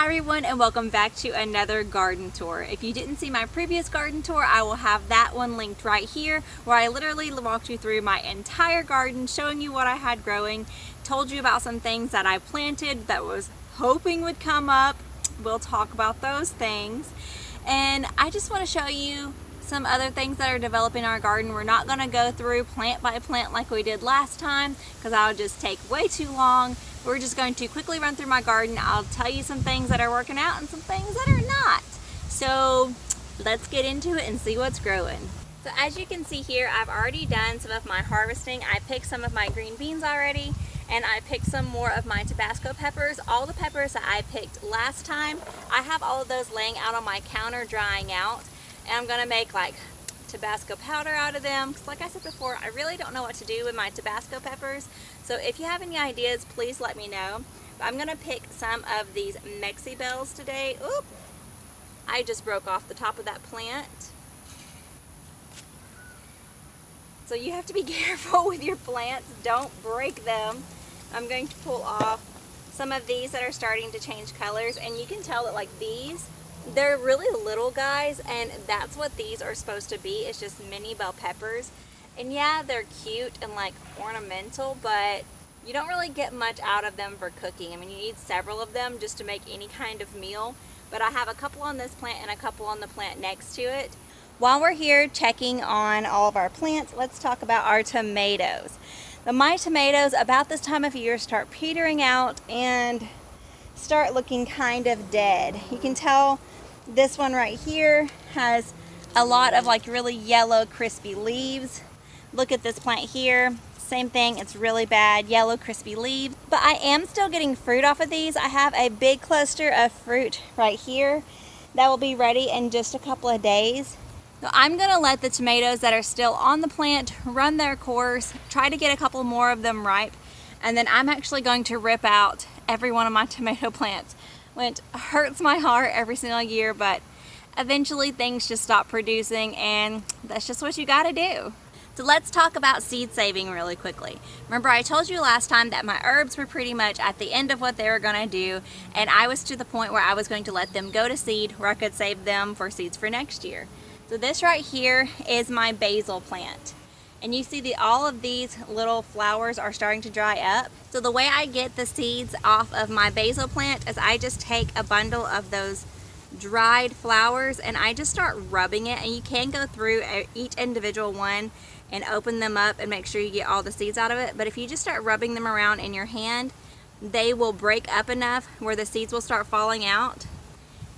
Hi everyone, and welcome back to another garden tour. If you didn't see my previous garden tour, I will have that one linked right here, where I literally walked you through my entire garden, showing you what I had growing, told you about some things that I planted that was hoping would come up. We'll talk about those things. And I just want to show you some other things that are developing our garden. We're not going to go through plant by plant like we did last time, because I'll just take way too long. We're just going to quickly run through my garden. I'll tell you some things that are working out and some things that are not. So let's get into it and see what's growing. So as you can see here, I've already done some of my harvesting. I picked some of my green beans already, and I picked some more of my Tabasco peppers. All the peppers that I picked last time, I have all of those laying out on my counter drying out, and I'm gonna make like Tabasco powder out of them, because like I said before, I really don't know what to do with my Tabasco peppers. So if you have any ideas, please let me know. But I'm gonna pick some of these Mexi Bells today. Oop! I just broke off the top of that plant. So you have to be careful with your plants, don't break them. I'm going to pull off some of these that are starting to change colors, and you can tell that like these, they're really little guys, and that's what these are supposed to be. It's just mini bell peppers. And yeah, they're cute and like ornamental, but you don't really get much out of them for cooking. I mean, you need several of them just to make any kind of meal. But I have a couple on this plant and a couple on the plant next to it. While we're here checking on all of our plants, let's talk about our tomatoes. My tomatoes about this time of year start petering out and start looking kind of dead. You can tell this one right here has a lot of like really yellow crispy leaves. Look at this plant here, same thing, it's really bad, yellow crispy leaves. But I am still getting fruit off of these. I have a big cluster of fruit right here that will be ready in just a couple of days. So I'm gonna let the tomatoes that are still on the plant run their course, try to get a couple more of them ripe, and then I'm actually going to rip out every one of my tomato plants, which hurts my heart every single year, but eventually things just stop producing, and that's just what you gotta do. So let's talk about seed saving really quickly. Remember, I told you last time that my herbs were pretty much at the end of what they were gonna do, and I was to the point where I was going to let them go to seed, where I could save them for seeds for next year. So this right here is my basil plant. And you see that all of these little flowers are starting to dry up. So the way I get the seeds off of my basil plant is I just take a bundle of those dried flowers and I just start rubbing it, and you can go through each individual one and open them up and make sure you get all the seeds out of it. But if you just start rubbing them around in your hand, they will break up enough where the seeds will start falling out.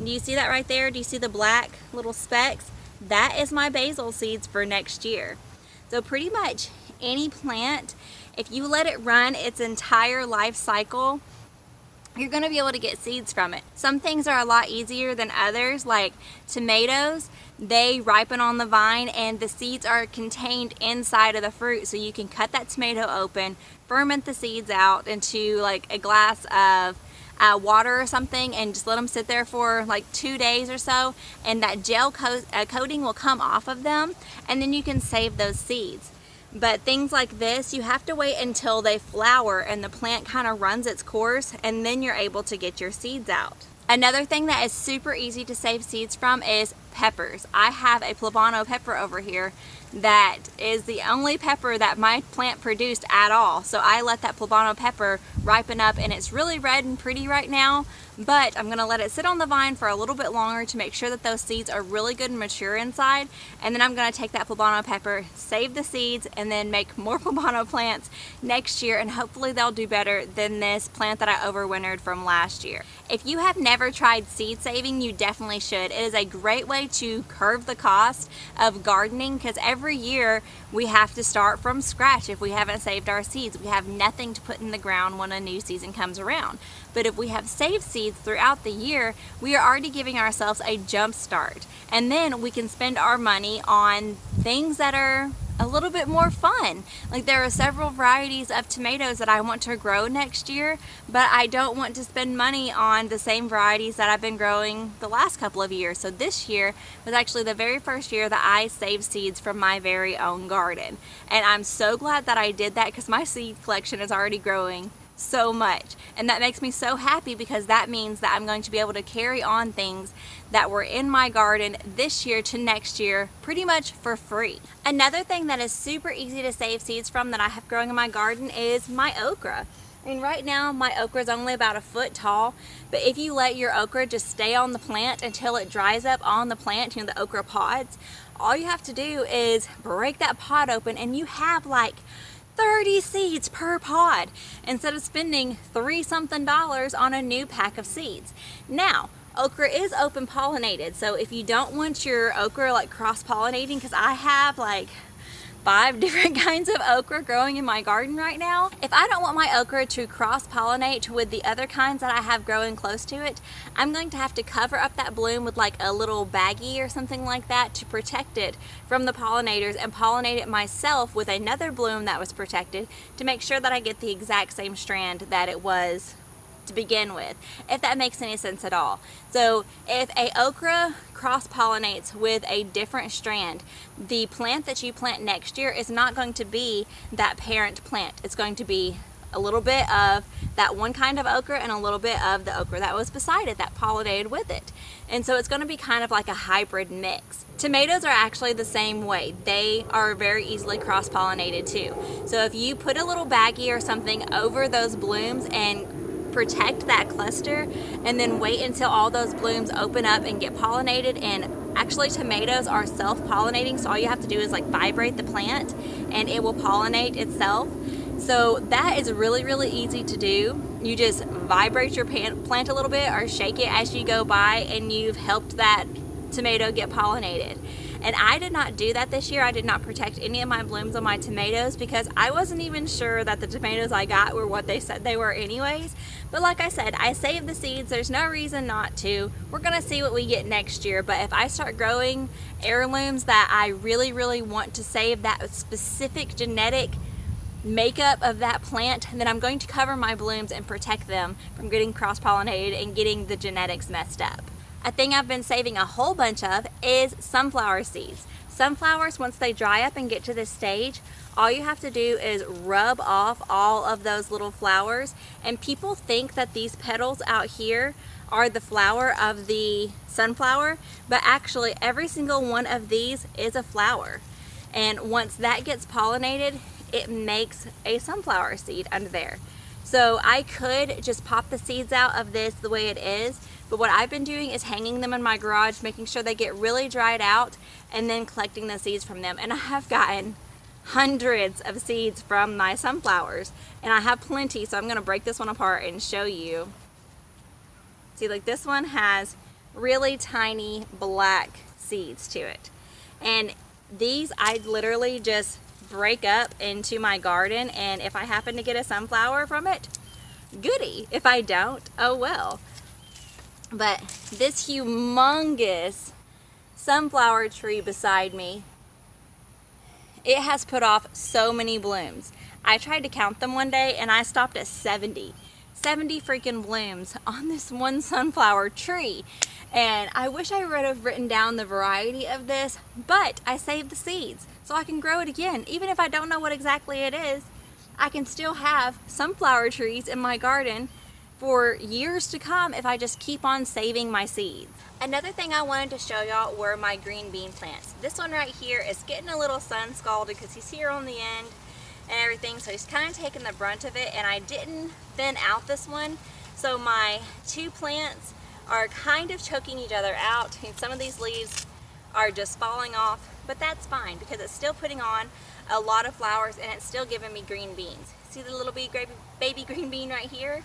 Do you see that right there? Do you see the black little specks? That is my basil seeds for next year. So pretty much any plant, if you let it run its entire life cycle, you're going to be able to get seeds from it. Some things are a lot easier than others, like tomatoes. They ripen on the vine and the seeds are contained inside of the fruit, so you can cut that tomato open, ferment the seeds out into like a glass of water or something, and just let them sit there for like 2 days or so, and that gel coating will come off of them, and then you can save those seeds. But things like this, you have to wait until they flower and the plant kind of runs its course, and then you're able to get your seeds out. Another thing that is super easy to save seeds from is peppers. I have a Poblano pepper over here that is the only pepper that my plant produced at all. So I let that Poblano pepper ripen up, and it's really red and pretty right now, but I'm gonna let it sit on the vine for a little bit longer to make sure that those seeds are really good and mature inside. And then I'm gonna take that Poblano pepper, save the seeds, and then make more Poblano plants next year, and hopefully they'll do better than this plant that I overwintered from last year. If you have never tried seed saving, you definitely should. It is a great way to curb the cost of gardening, because every year we have to start from scratch. If we haven't saved our seeds, we have nothing to put in the ground when a new season comes around. But if we have saved seeds throughout the year, we are already giving ourselves a jump start, and then we can spend our money on things that are a little bit more fun. Like, there are several varieties of tomatoes that I want to grow next year, but I don't want to spend money on the same varieties that I've been growing the last couple of years. So this year was actually the very first year that I saved seeds from my very own garden, and I'm so glad that I did that, because my seed collection is already growing so much, and that makes me so happy because that means that I'm going to be able to carry on things that were in my garden this year to next year pretty much for free. Another thing that is super easy to save seeds from that I have growing in my garden is my okra. I mean, right now my okra is only about a foot tall, but if you let your okra just stay on the plant until it dries up on the plant, you know, the okra pods, all you have to do is break that pod open and you have like 30 seeds per pod instead of spending $3 something on a new pack of seeds. Now, okra is open pollinated, so if you don't want your okra like cross pollinating, because I have like 5 different kinds of okra growing in my garden right now. If I don't want my okra to cross-pollinate with the other kinds that I have growing close to it, I'm going to have to cover up that bloom with like a little baggie or something like that to protect it from the pollinators and pollinate it myself with another bloom that was protected to make sure that I get the exact same strand that it was to begin with, if that makes any sense at all. So if a okra cross-pollinates with a different strand, the plant that you plant next year is not going to be that parent plant. It's going to be a little bit of that one kind of okra and a little bit of the okra that was beside it that pollinated with it. And so it's going to be kind of like a hybrid mix. Tomatoes are actually the same way. They are very easily cross-pollinated too. So if you put a little baggie or something over those blooms and protect that cluster and then wait until all those blooms open up and get pollinated, and actually tomatoes are self-pollinating, so all you have to do is like vibrate the plant and it will pollinate itself. So that is really, really easy to do. You just vibrate your plant a little bit or shake it as you go by and you've helped that tomato get pollinated. And I did not do that this year. I did not protect any of my blooms on my tomatoes because I wasn't even sure that the tomatoes I got were what they said they were anyways. But like I said, I saved the seeds. There's no reason not to. We're gonna see what we get next year. But if I start growing heirlooms that I really, really want to save that specific genetic makeup of that plant, then I'm going to cover my blooms and protect them from getting cross-pollinated and getting the genetics messed up. A thing I've been saving a whole bunch of is sunflower seeds. Sunflowers, once they dry up and get to this stage, all you have to do is rub off all of those little flowers. And people think that these petals out here are the flower of the sunflower, but actually every single one of these is a flower. And once that gets pollinated, it makes a sunflower seed under there. So I could just pop the seeds out of this the way it is, but what I've been doing is hanging them in my garage, making sure they get really dried out, and then collecting the seeds from them. And I have gotten hundreds of seeds from my sunflowers, and I have plenty, so I'm gonna break this one apart and show you. See, like this one has really tiny black seeds to it. And these I literally just break up into my garden, and if I happen to get a sunflower from it, goody. If I don't, oh well. But this humongous sunflower tree beside me, it has put off so many blooms. I tried to count them one day and I stopped at 70 freaking blooms on this one sunflower tree. And I wish I would have written down the variety of this, but I saved the seeds so I can grow it again. Even if I don't know what exactly it is, I can still have sunflower trees in my garden for years to come if I just keep on saving my seeds. Another thing I wanted to show y'all were my green bean plants. This one right here is getting a little sun scalded because he's here on the end and everything, so he's kind of taking the brunt of it, and I didn't thin out this one, so my two plants are kind of choking each other out, and some of these leaves are just falling off, but that's fine because it's still putting on a lot of flowers and it's still giving me green beans. See the little baby green bean right here?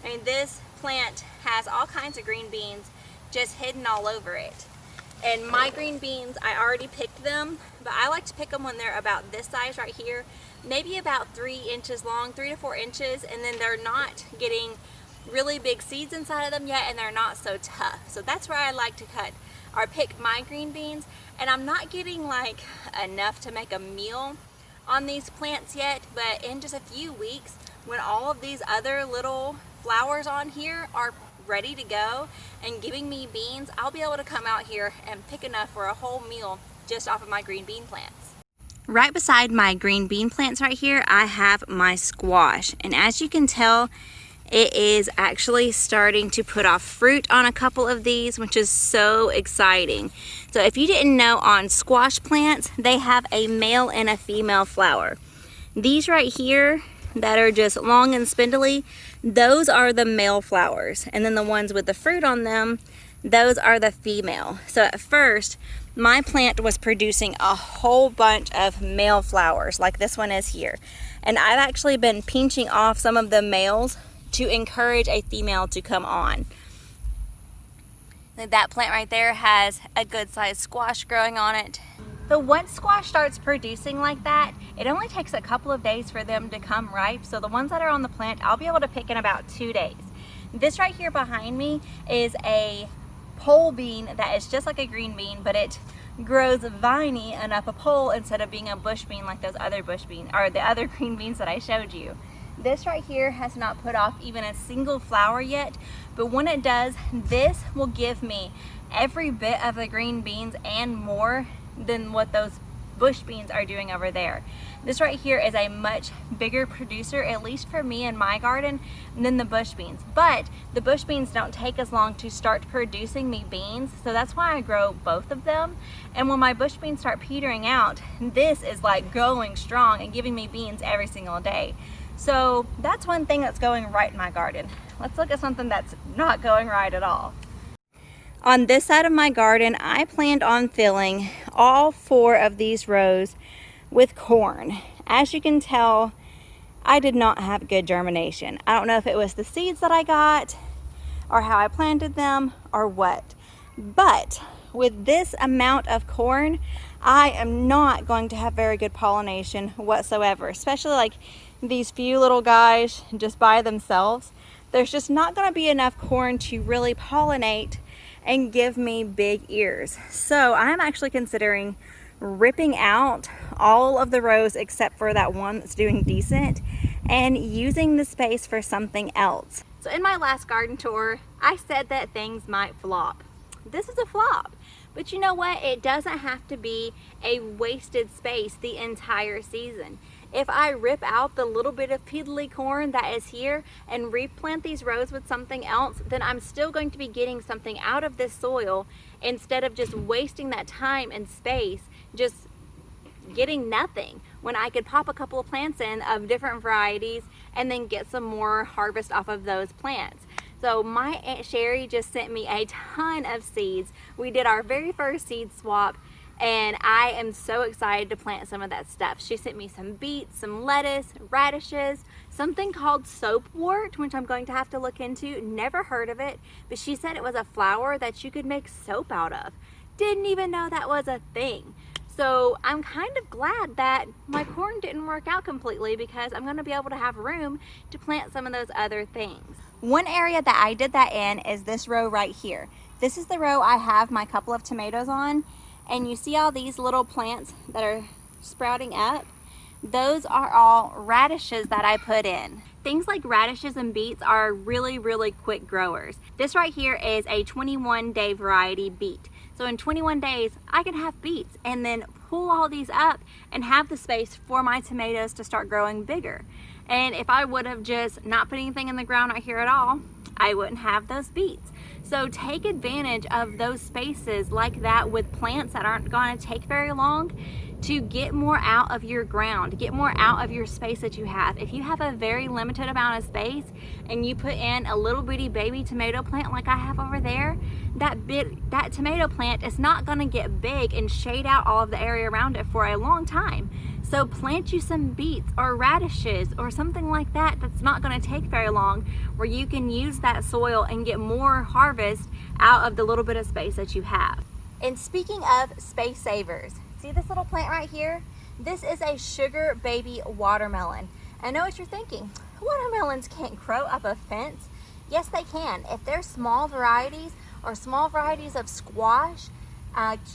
I mean, this plant has all kinds of green beans just hidden all over it. And my green beans, I already picked them, but I like to pick them when they're about this size right here, maybe about 3 inches long, 3 to 4 inches, and then they're not getting really big seeds inside of them yet, and they're not so tough. So that's where I like to cut or pick my green beans, and I'm not getting like enough to make a meal on these plants yet, but in just a few weeks, when all of these other little flowers on here are ready to go and giving me beans, I'll be able to come out here and pick enough for a whole meal just off of my green bean plants. Right beside my green bean plants right here, I have my squash. And as you can tell, it is actually starting to put off fruit on a couple of these, which is so exciting. So if you didn't know, on squash plants, they have a male and a female flower. These right here that are just long and spindly, those are the male flowers. And then the ones with the fruit on them, those are the female. So at first, my plant was producing a whole bunch of male flowers like this one is here. And I've actually been pinching off some of the males to encourage a female to come on. That plant right there has a good sized squash growing on it. So once squash starts producing like that, it only takes a couple of days for them to come ripe. So the ones that are on the plant, I'll be able to pick in about 2 days. This right here behind me is a pole bean that is just like a green bean, but it grows viney and up a pole instead of being a bush bean like those other bush beans, or the other green beans that I showed you. This right here has not put off even a single flower yet, but when it does, this will give me every bit of the green beans and more than what those bush beans are doing over there. This right here is a much bigger producer, at least for me in my garden, than the bush beans. But the bush beans don't take as long to start producing me beans, so that's why I grow both of them. And when my bush beans start petering out, this is like going strong and giving me beans every single day. So that's one thing that's going right in my garden. Let's look at something that's not going right at all. On this side of my garden, I planned on filling all 4 of these rows with corn. As you can tell, I did not have good germination. I don't know if it was the seeds that I got or how I planted them or what. But with this amount of corn, I am not going to have very good pollination whatsoever, especially like these few little guys just by themselves. There's just not going to be enough corn to really pollinate and give me big ears. So I'm actually considering ripping out all of the rows except for that one that's doing decent and using the space for something else. So in my last garden tour, I said that things might flop. This is a flop. But you know what? It doesn't have to be a wasted space the entire season. If I rip out the little bit of piddly corn that is here and replant these rows with something else, then I'm still going to be getting something out of this soil instead of just wasting that time and space just getting nothing, when I could pop a couple of plants in of different varieties and then get some more harvest off of those plants. So my Aunt Sherry just sent me a ton of seeds. We did our very first seed swap, and I am so excited to plant some of that stuff. She sent me some beets, some lettuce, radishes, something called soapwort, which I'm going to have to look into. Never heard of it, but she said it was a flower that you could make soap out of. Didn't even know that was a thing. So I'm kind of glad that my corn didn't work out completely, because I'm going to be able to have room to plant some of those other things. One area that I did that in is this row right here. This is the row I have my couple of tomatoes on. And you see all these little plants that are sprouting up? Those are all radishes that I put in. Things like radishes and beets are really, really quick growers. This right here is a 21-day variety beet. So in 21 days, I can have beets and then pull all these up and have the space for my tomatoes to start growing bigger. And if I would have just not put anything in the ground right here at all, I wouldn't have those beets. So take advantage of those spaces like that with plants that aren't going to take very long to get more out of your ground, get more out of your space that you have. If you have a very limited amount of space and you put in a little bitty baby tomato plant like I have over there, that tomato plant is not going to get big and shade out all of the area around it for a long time. So plant you some beets or radishes or something like that that's not going to take very long, where you can use that soil and get more harvest out of the little bit of space that you have. And speaking of space savers, see this little plant right here? This is a sugar baby watermelon. I know what you're thinking. Watermelons can't grow up a fence. Yes, they can. If they're small varieties or small varieties of squash,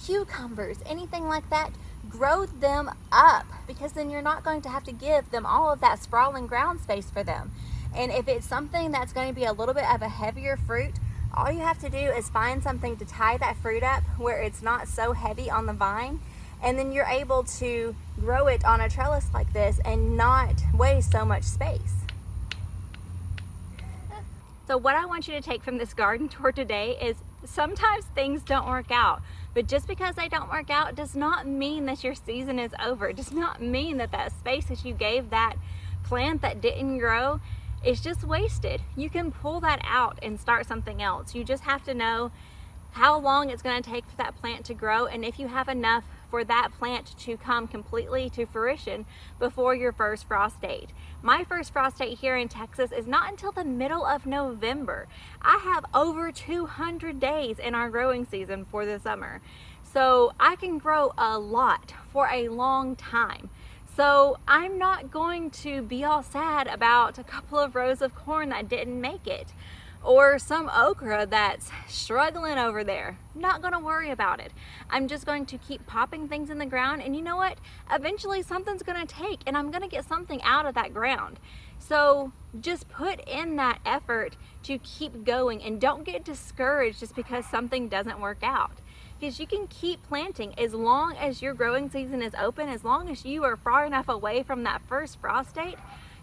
cucumbers, anything like that, grow them up, because then you're not going to have to give them all of that sprawling ground space for them. And if it's something that's going to be a little bit of a heavier fruit, all you have to do is find something to tie that fruit up where it's not so heavy on the vine, and then you're able to grow it on a trellis like this and not waste so much space. So what I want you to take from this garden tour today is sometimes things don't work out, but just because they don't work out does not mean that your season is over. It does not mean that that space that you gave that plant that didn't grow is just wasted. You can pull that out and start something else. You just have to know how long it's going to take for that plant to grow, and if you have enough for that plant to come completely to fruition before your first frost date. My first frost date here in Texas is not until the middle of November. I have over 200 days in our growing season for the summer. So I can grow a lot for a long time. So I'm not going to be all sad about a couple of rows of corn that didn't make it, or some okra that's struggling over there. Not gonna worry about it. I'm just going to keep popping things in the ground, and you know what? Eventually something's gonna take, and I'm gonna get something out of that ground. So just put in that effort to keep going, and don't get discouraged just because something doesn't work out. Because you can keep planting as long as your growing season is open, as long as you are far enough away from that first frost date.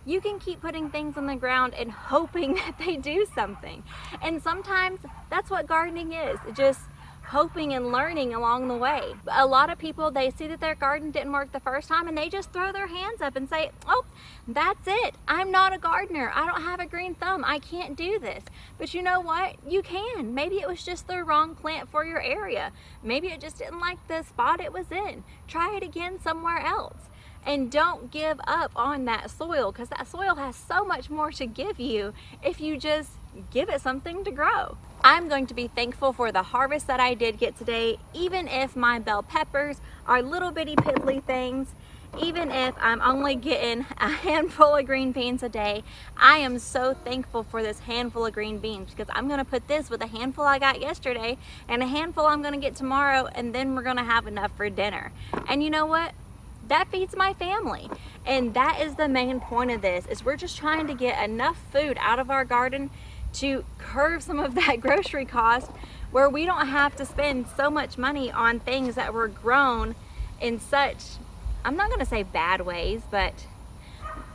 You can keep putting things on the ground and hoping that they do something. And sometimes that's what gardening is, just hoping and learning along the way. A lot of people, they see that their garden didn't work the first time and they just throw their hands up and say, oh, that's it. I'm not a gardener. I don't have a green thumb. I can't do this. But you know what? You can. Maybe it was just the wrong plant for your area. Maybe it just didn't like the spot it was in. Try it again somewhere else. And don't give up on that soil, because that soil has so much more to give you if you just give it something to grow. I'm going to be thankful for the harvest that I did get today, even if my bell peppers are little bitty piddly things, even if I'm only getting a handful of green beans a day. I am so thankful for this handful of green beans, because I'm going to put this with a handful I got yesterday and a handful I'm going to get tomorrow, and then we're going to have enough for dinner. And you know what? That feeds my family, and that is the main point of this, is we're just trying to get enough food out of our garden to curb some of that grocery cost, where we don't have to spend so much money on things that were grown in such, I'm not going to say bad ways, but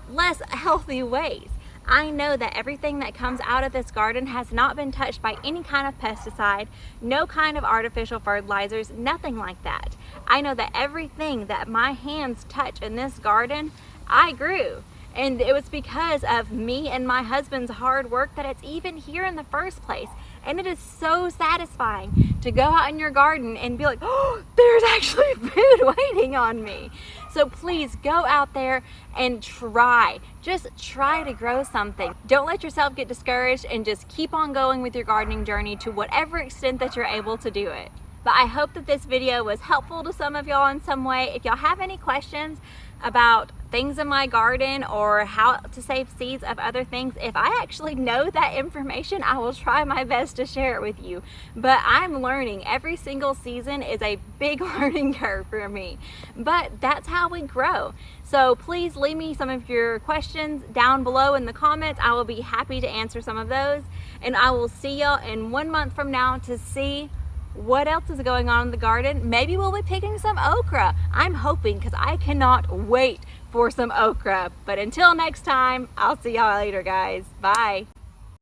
less healthy ways. I know that everything that comes out of this garden has not been touched by any kind of pesticide, no kind of artificial fertilizers, nothing like that. I know that everything that my hands touch in this garden, I grew. And it was because of me and my husband's hard work that it's even here in the first place. And it is so satisfying to go out in your garden and be like, oh, there's actually food waiting on me. So please go out there and try. Just try to grow something. Don't let yourself get discouraged, and just keep on going with your gardening journey to whatever extent that you're able to do it. But I hope that this video was helpful to some of y'all in some way. If y'all have any questions about things in my garden or how to save seeds of other things, if I actually know that information, I will try my best to share it with you. But I'm learning. Every single season is a big learning curve for me. But that's how we grow. So please leave me some of your questions down below in the comments. I will be happy to answer some of those. And I will see y'all in 1 month from now to see what else is going on in the garden. Maybe we'll be picking some okra. I'm hoping, because I cannot wait for some okra. But until next time, I'll see y'all later, guys. Bye.